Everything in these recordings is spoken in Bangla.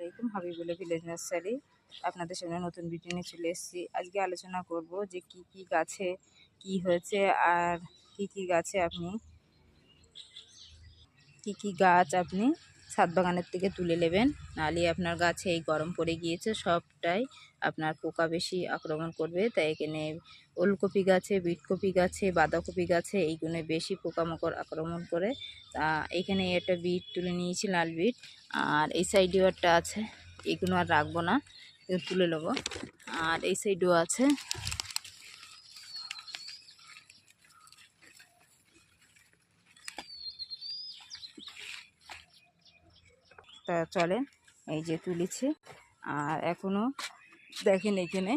আলাইকুম, হাবিবুল্লাহ ভিলেজ নার্সারি আপনাদের সামনে নতুন ভিডিও নিয়ে চলে এসেছি। আজকে আলোচনা করব যে কি কি গাছে কি হয়েছে আর কি কি গাছে কি কি গাছ আপনি ছাদ বাগানের থেকে তুলে নেবেন, নাহলে আপনার গাছে এই গরম পড়ে গিয়েছে সবটাই আপনার পোকা বেশি আক্রমণ করবে। তাই এখানে ওলকপি গাছে, বিটকপি গাছে, বাঁধাকপি গাছে এইগুলো বেশি পোকামাকড় আক্রমণ করে। তা এখানে একটা বিট তুলে নিয়েছি, লাল বিট, আর এই সাইডেও একটা আছে, এগুলো আর রাখবো না, তুলে নেবো। আর এই সাইডেও আছে। তা চলেন, এই যে তুলেছি। আর এখনও দেখেন এখানে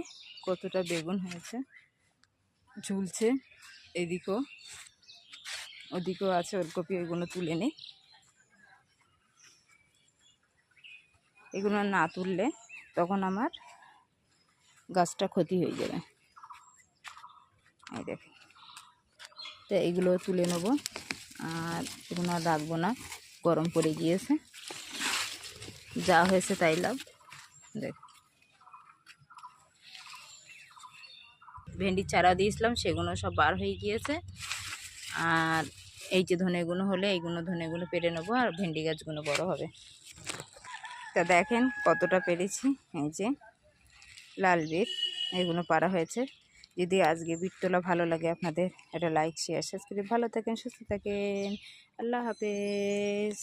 কতটা বেগুন হয়েছে, ঝুলছে। এদিকেও ওদিকেও আছে ওলকপি, ওইগুলো তুলে নিই। এগুলো না তুললে তখন আমার গাছটা ক্ষতি হয়ে যাবে। এই দেখেন, তো এইগুলো তুলে নেব, আর এগুলো আর রাখবো না, গরম পড়ে গিয়েছে, যা হয়েছে তাই লাভ। দেখ, ভেন্ডির চারা দিয়েছিলাম, সেগুলো সব বার হয়ে গিয়েছে। আর এই যে ধনেগুলো হলে এইগুলো ধনেগুলো পেরে নেবো, আর ভেন্ডি গাছগুলো বড় হবে। তা দেখেন কতটা পেরেছি। এই যে লাল বিট, এগুলো পারা হয়েছে। যদি আজকে বিট তোলা ভালো লাগে আপনাদের, একটা লাইক, শেয়ার, সাবস্ক্রাইব। ভালো থাকেন, সুস্থ থাকেন, আল্লাহ হাফেজ।